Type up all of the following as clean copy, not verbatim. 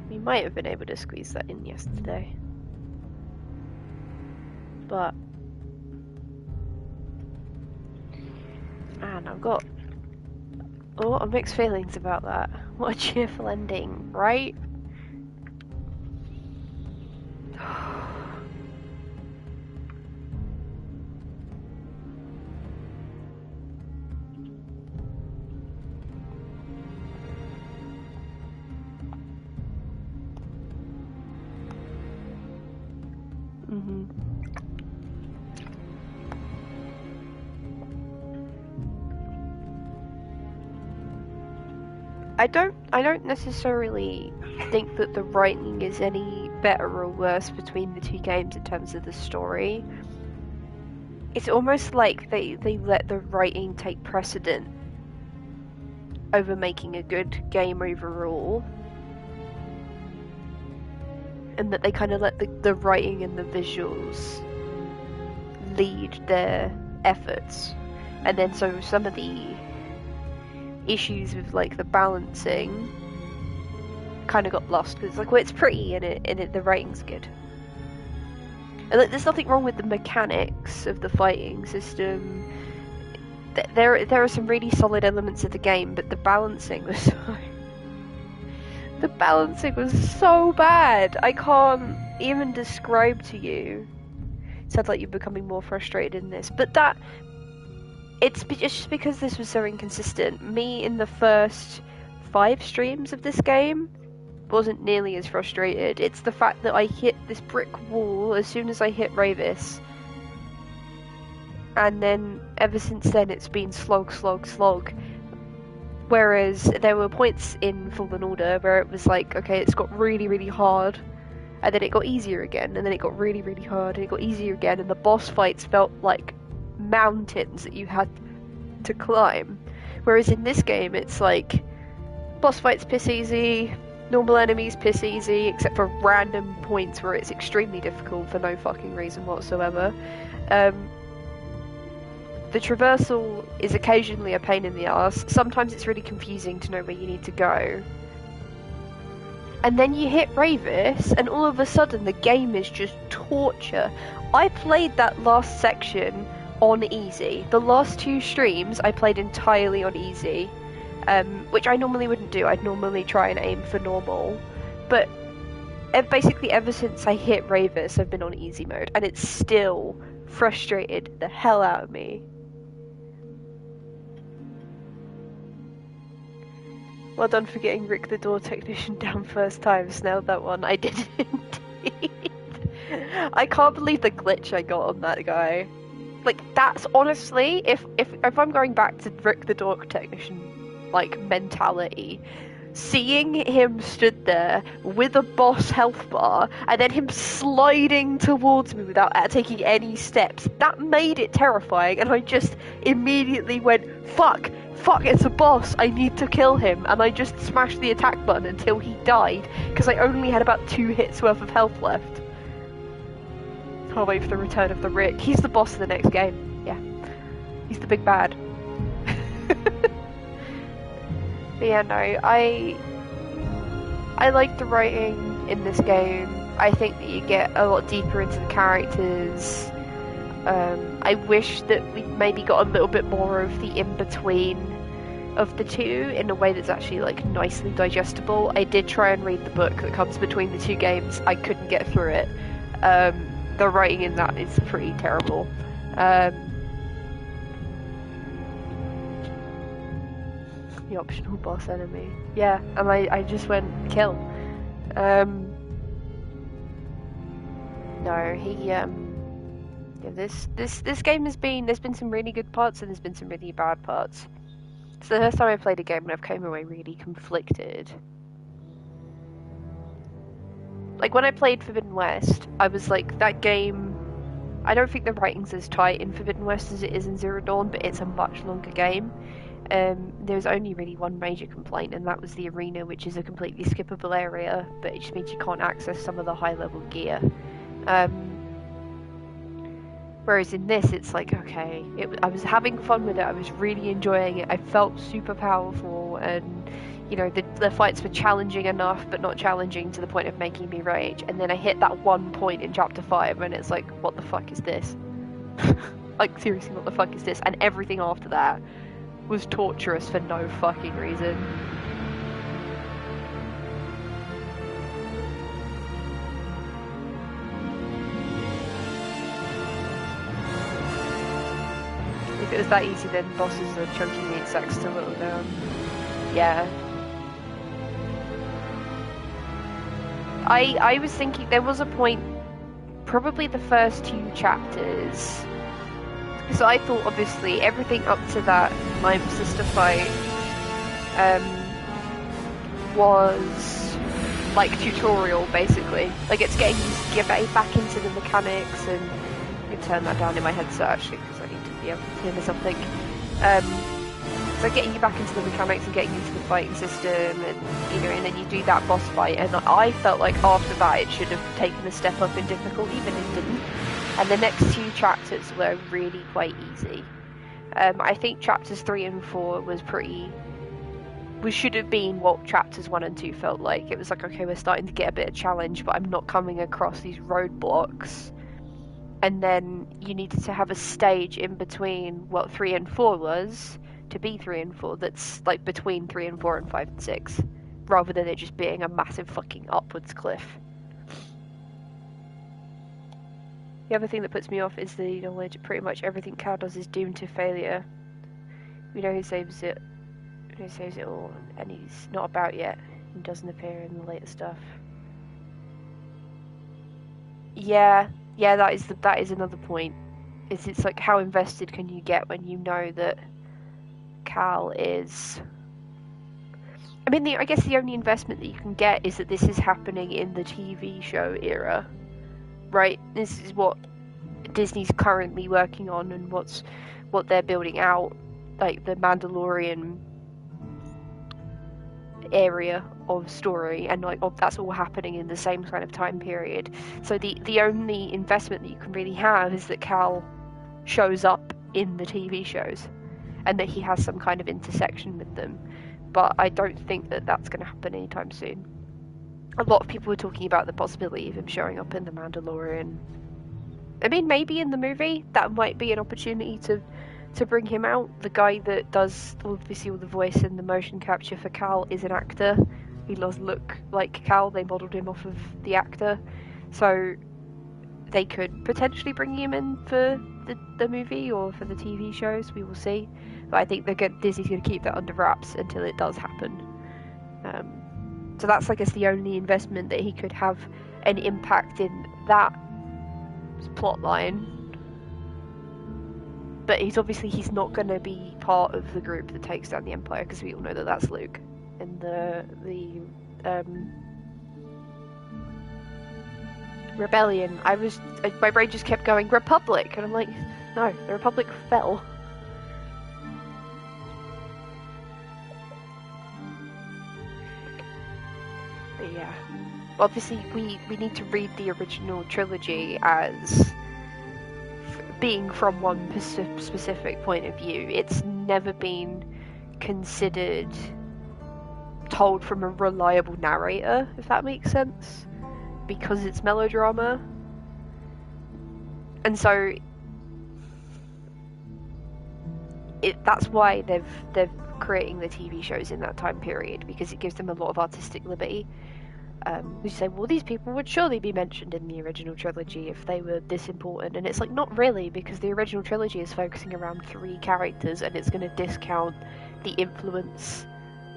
We might have been able to squeeze that in yesterday. But... man, I've got... a lot of mixed feelings about that. What a cheerful ending, right? I don't necessarily think that the writing is any better or worse between the two games in terms of the story. It's almost like they let the writing take precedent over making a good game overall. And that they kind of let the writing and the visuals lead their efforts. And then so some of the issues with like the balancing kind of got lost because like, well, it's pretty and the writing's good. And like, there's nothing wrong with the mechanics of the fighting system. There are some really solid elements of the game, but the balancing was so bad. I can't even describe to you. It sounds like you're becoming more frustrated in this, but it's just because this was so inconsistent. Me in the first 5 streams of this game wasn't nearly as frustrated. It's the fact that I hit this brick wall as soon as I hit Ravis. And then ever since then it's been slog. Whereas there were points in Fallen Order where it was like, okay, it's got really, really hard. And then it got easier again. And then it got really, really hard. And it got easier again. And the boss fights felt like mountains that you had to climb, whereas in this game it's like boss fights piss easy, normal enemies piss easy, except for random points where it's extremely difficult for no fucking reason whatsoever. The traversal is occasionally a pain in the ass. Sometimes it's really confusing to know where you need to go. And then you hit Ravis, and all of a sudden the game is just torture. I played that last section on easy. The last 2 streams I played entirely on easy, which I normally wouldn't do. I'd normally try and aim for normal, but basically ever since I hit Ravis I've been on easy mode, and it's still frustrated the hell out of me. Well done for getting Rick the Door Technician down first time. Snailed that one. I did indeed. I can't believe the glitch I got on that guy. Like, that's honestly, if I'm going back to Rick the Door Technician, like, mentality, seeing him stood there with a boss health bar, and then him sliding towards me without taking any steps, that made it terrifying, and I just immediately went, fuck, it's a boss, I need to kill him, and I just smashed the attack button until he died, because I only had about 2 hits worth of health left. Can't wait for the return of the Rick. He's the boss of the next game. Yeah. He's the big bad. But yeah, no, I like the writing in this game. I think that you get a lot deeper into the characters. I wish that we maybe got a little bit more of the in-between of the two in a way that's actually like nicely digestible. I did try and read the book that comes between the 2 games. I couldn't get through it. The writing in that is pretty terrible. The optional boss enemy. Yeah, and I just went kill. No, he yeah, this game there's been some really good parts and there's been some really bad parts. It's the first time I played a game and I've came away really conflicted. Like, when I played Forbidden West, I was like, that game... I don't think the writing's as tight in Forbidden West as it is in Zero Dawn, but it's a much longer game. There's only really one major complaint, and that was the arena, which is a completely skippable area, but it just means you can't access some of the high-level gear. Whereas in this, it's like, okay, I was having fun with it, I was really enjoying it, I felt super powerful, and, you know, the fights were challenging enough, but not challenging to the point of making me rage. And then I hit that one point in chapter 5, and it's like, what the fuck is this? Like, seriously, what the fuck is this? And everything after that was torturous for no fucking reason. If it was that easy, then bosses are chunky meat sacks to whittle down. Yeah. I was thinking there was a point, probably the first 2 chapters. So I thought, obviously, everything up to that my sister fight was like tutorial, basically. Like, it's getting you to get back into the mechanics, and I can turn that down in my headset actually because I need to be able to hear myself think. So getting you back into the mechanics and getting into the fighting system, and you know, and then you do that boss fight, and I felt like after that it should have taken a step up in difficulty, but it didn't. And the next 2 chapters were really quite easy. I think chapters 3 and 4 should have been what chapters 1 and 2 felt like. It was like, okay, we're starting to get a bit of challenge, but I'm not coming across these roadblocks. And then you needed to have a stage in between what 3 and 4 was, to be 3 and 4, that's like between 3 and 4 and 5 and 6, rather than it just being a massive fucking upwards cliff. The other thing that puts me off is the knowledge that pretty much everything Cal does is doomed to failure. We know who saves it all, and he's not about yet, and doesn't appear in the later stuff. Yeah, that is another point. It's like, how invested can you get when you know that Cal is... I mean, I guess the only investment that you can get is that this is happening in the TV show era, right? This is what Disney's currently working on, and what they're building out, like the Mandalorian area of story, and like that's all happening in the same kind of time period. So the only investment that you can really have is that Cal shows up in the TV shows, and that he has some kind of intersection with them. But I don't think that that's going to happen anytime soon. A lot of people were talking about the possibility of him showing up in The Mandalorian. I mean, maybe in the movie, that might be an opportunity to bring him out. The guy that does, obviously, all the voice and the motion capture for Cal is an actor. He does look like Cal. They modelled him off of the actor. So they could potentially bring him in for the movie or for the TV shows. We will see. But I think Disney's going to keep that under wraps until it does happen. So that's, I guess, the only investment that he could have an impact in that plot line. But he's not going to be part of the group that takes down the Empire, because we all know that that's Luke. And the Rebellion, my brain just kept going Republic, and I'm like, no, the Republic fell. But yeah, obviously we need to read the original trilogy as being from one specific point of view. It's never been considered told from a reliable narrator, if that makes sense, because it's melodrama. And so that's why they're creating the TV shows in that time period, because it gives them a lot of artistic liberty. You say, well, these people would surely be mentioned in the original trilogy if they were this important, and it's like, not really, because the original trilogy is focusing around 3 characters, and it's going to discount the influence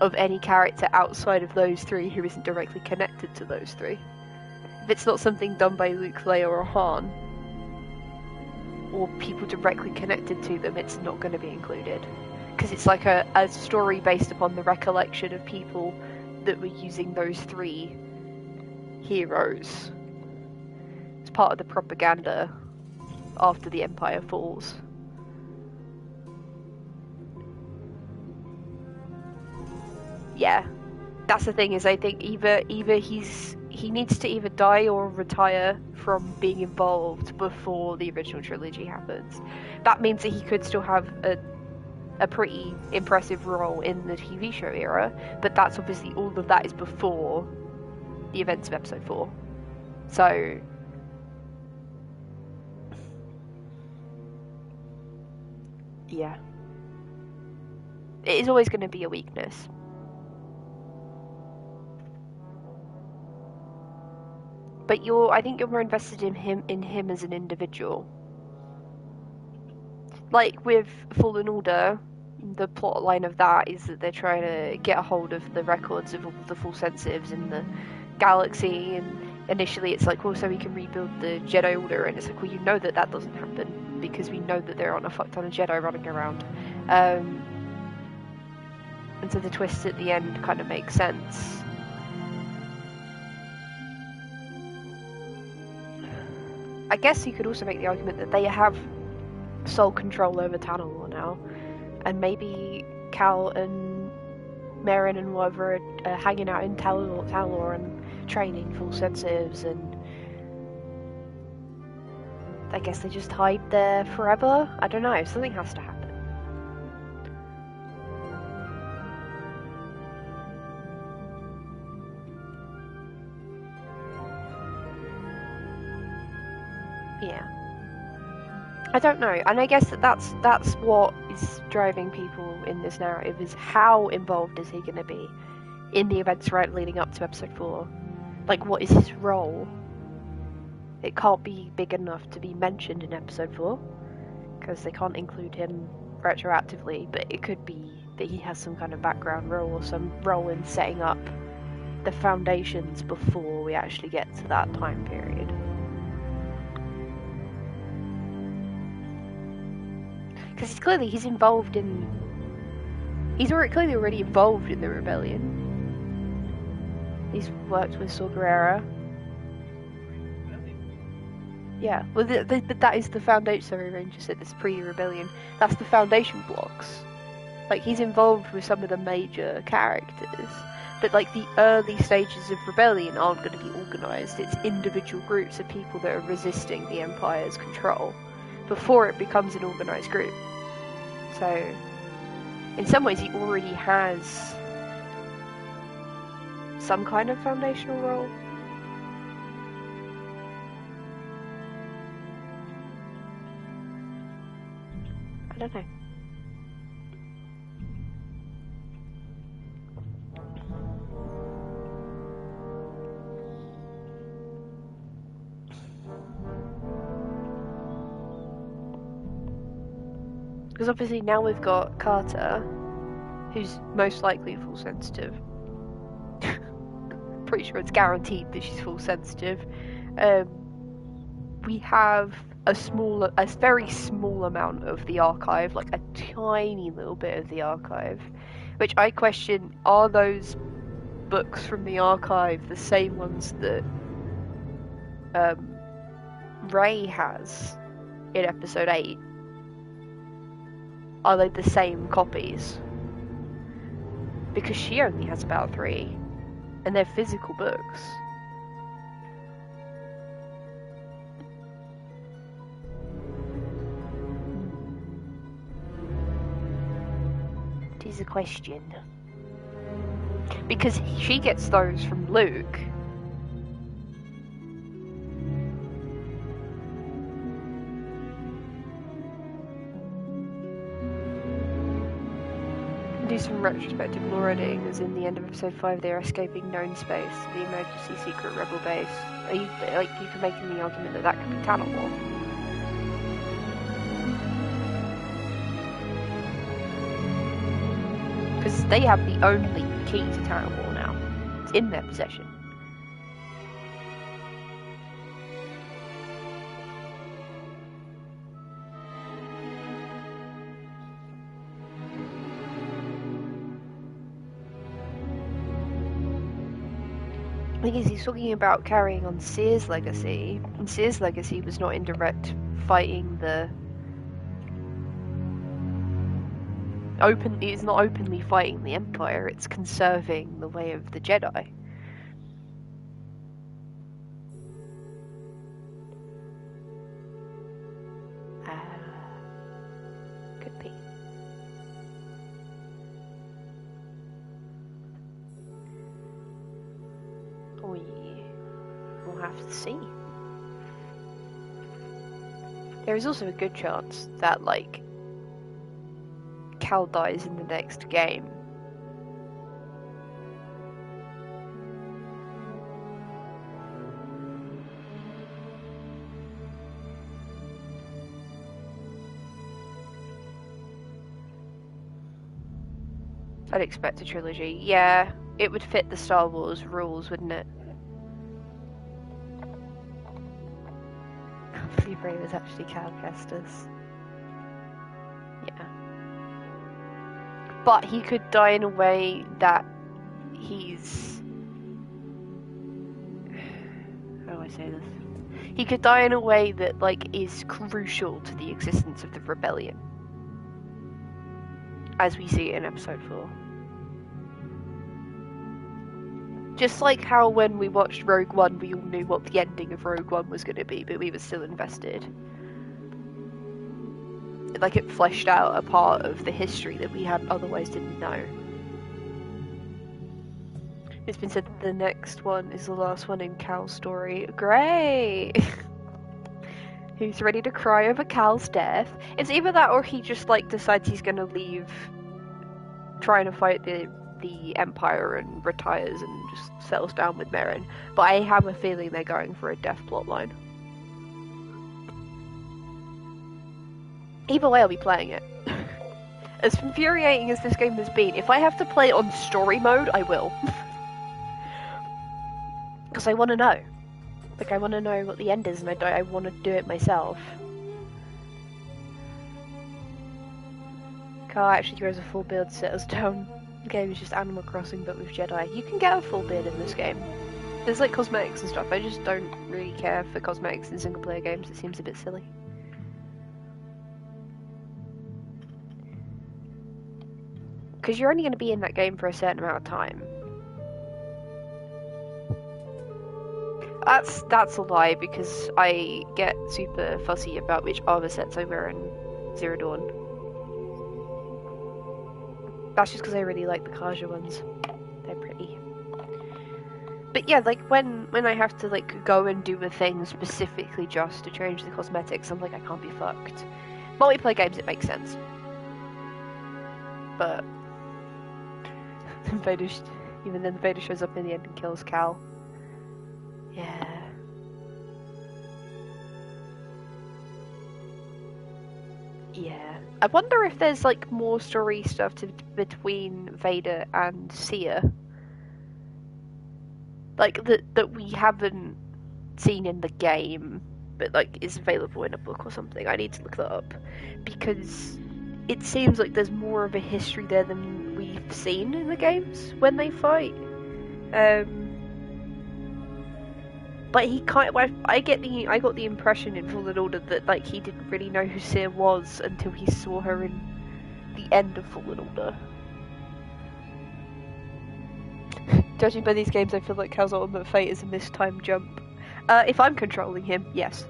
of any character outside of those 3 who isn't directly connected to those 3. If it's not something done by Luke, Leia, or Han, or people directly connected to them, it's not going to be included, because it's like a story based upon the recollection of people that were using those 3 heroes. It's part of the propaganda after the Empire falls. Yeah, that's the thing, is I think either he's he needs to either die or retire from being involved before the original trilogy happens. That means that he could still have a pretty impressive role in the TV show era, but that's obviously all of that is before the events of episode 4. So yeah, it is always going to be a weakness. But I think you're more invested in him as an individual. Like with Fallen Order, the plot line of that is that they're trying to get a hold of the records of all the full sensitives in the galaxy, and initially it's like, well, so we can rebuild the Jedi Order, and it's like, well, you know that doesn't happen, because we know that there aren't a fuck ton of Jedi running around. And so the twist at the end kind of makes sense. I guess you could also make the argument that they have sole control over Tanalorr now, and maybe Cal and Merrin and whatever are hanging out in Tanalorr and training full sensitives, and I guess they just hide there forever? I don't know, something has to happen. Yeah. I don't know, and I guess that's what is driving people in this narrative, is how involved is he going to be in the events right leading up to episode 4? Like, what is his role? It can't be big enough to be mentioned in episode 4, because they can't include him retroactively, but it could be that he has some kind of background role or some role in setting up the foundations before we actually get to that time period. Because he's involved in... He's clearly already involved in the rebellion. He's worked with Saw Gerrera. Yeah, well, that is the foundation. Sorry, Ranger said this pre-rebellion. That's the foundation blocks. Like, he's involved with some of the major characters, but like the early stages of rebellion aren't going to be organised. It's individual groups of people that are resisting the Empire's control before it becomes an organised group. So, in some ways, he already has some kind of foundational role. I don't know. Because obviously now we've got Carter, who's most likely full sensitive. Pretty sure it's guaranteed that she's full sensitive. We have a very small amount of the archive, like a tiny little bit of the archive, which I question, are those books from the archive the same ones that Rey has in episode 8? Are they the same copies? Because she only has about 3, and they're physical books. It is a question. Because she gets those from Luke. Do some retrospective lore editing, as in the end of episode 5 they are escaping known space, the emergency secret rebel base. You can make the argument that could be Tanalorr. Because they have the only key to Tanalorr now. It's in their possession. The thing is, he's talking about carrying on Seer's legacy, and Seer's legacy was not in direct fighting the... It's not openly fighting the Empire, it's conserving the way of the Jedi. have to see. There is also a good chance that, like, Cal dies in the next game. I'd expect a trilogy. Yeah, it would fit the Star Wars rules, wouldn't it? I can't believe Rey was actually Cal Kestis. Yeah. But he could die in a way that he's... How do I say this? He could die in a way that, like, is crucial to the existence of the rebellion. As we see it in episode 4. Just like how when we watched Rogue One, we all knew what the ending of Rogue One was going to be, but we were still invested. Like, it fleshed out a part of the history that we had otherwise didn't know. It's been said that the next one is the last one in Cal's story. Great! Who's ready to cry over Cal's death? It's either that or he just, like, decides he's gonna leave trying to fight the Empire and retires and just settles down with Merrin. But I have a feeling they're going for a death plotline. Either way, I'll be playing it. As infuriating as this game has been, if I have to play it on story mode, I will. Because I want to know. Like, I want to know what the end is, and I want to do it myself. Carl actually throws a full beard to set us down. The game is just Animal Crossing, but with Jedi. You can get a full beard in this game. There's, like, cosmetics and stuff. I just don't really care for cosmetics in single-player games. It seems a bit silly. Because you're only going to be in that game for a certain amount of time. That's a lie, because I get super fussy about which armor sets I wear in Zero Dawn. That's just because I really like the Kaja ones. They're pretty. But yeah, like, when I have to, like, go and do a thing specifically just to change the cosmetics, I'm like, I can't be fucked. Multiplayer games, it makes sense. But... even then, Vader shows up in the end and kills Cal. Yeah. Yeah. I wonder if there's, like, more story stuff between Vader and Sia. Like, that we haven't seen in the game, but, like, is available in a book or something. I need to look that up. Because it seems like there's more of a history there than we've seen in the games when they fight. But he kind of, I got the impression in Fallen Order that, like, he didn't really know who Sia was until he saw her in the end of Fallen Order. Judging by these games, I feel like Cal's ultimate fate is a mistimed jump. If I'm controlling him, yes.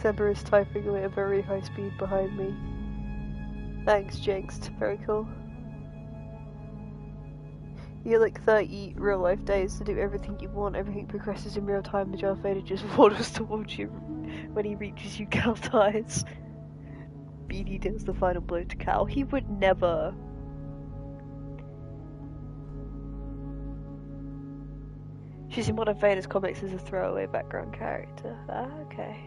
Zebra is typing away at a very high speed behind me. Thanks, Jinxed. Very cool. You get like 30 real life days to do everything you want. Everything progresses in real time. The Darth Vader just wanders towards you. When he reaches you, Cal dies. BD deals the final blow to Cal. He would never. She's in one of Vader's comics as a throwaway background character. Ah, okay.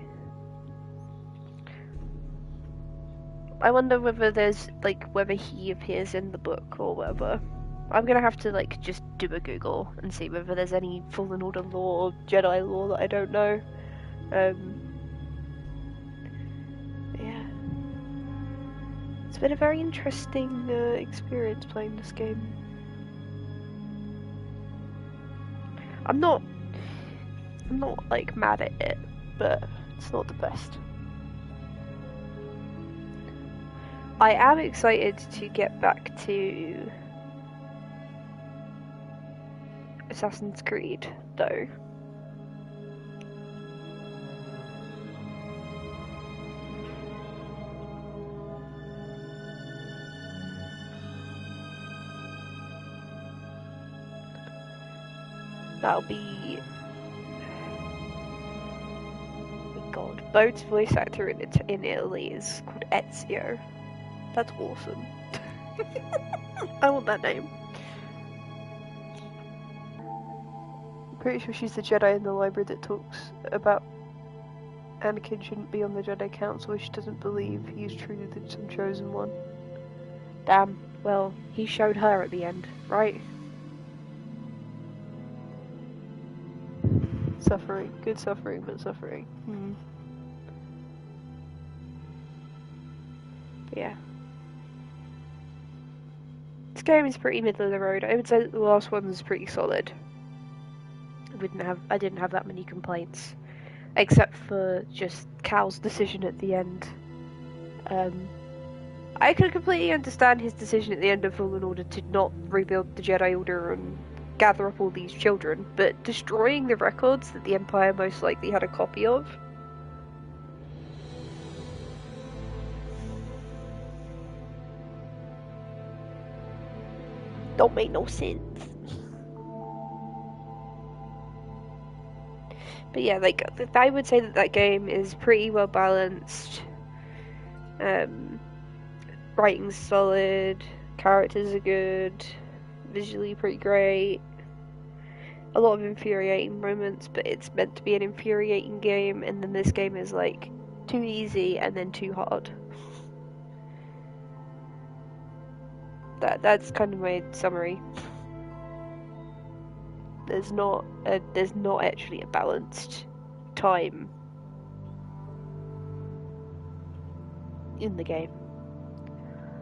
I wonder whether there's, like, whether he appears in the book or whatever. I'm gonna have to, like, just do a Google and see whether there's any Fallen Order lore or Jedi lore that I don't know. Yeah. It's been a very interesting experience playing this game. I'm not, like, mad at it, but it's not the best. I am excited to get back to Assassin's Creed, though. That'll be... Oh God. Bode's voice actor in Italy is called Ezio. That's awesome. I want that name. I'm pretty sure she's the Jedi in the library that talks about Anakin shouldn't be on the Jedi Council. She doesn't believe he's truly some chosen one. Damn. Well, he showed her at the end, right? Suffering. Good suffering, but suffering. But yeah. This game is pretty middle of the road. I would say that the last one was pretty solid. I didn't have that many complaints. Except for just Cal's decision at the end. I could completely understand his decision at the end of Fallen Order to not rebuild the Jedi Order and gather up all these children, but destroying the records that the Empire most likely had a copy of? Don't make no sense. But yeah, like, I would say that game is pretty well balanced. Writing's solid, characters are good, visually pretty great. A lot of infuriating moments, but it's meant to be an infuriating game, and then this game is like too easy and then too hard. That's kind of my summary. There's not actually a balanced time in the game.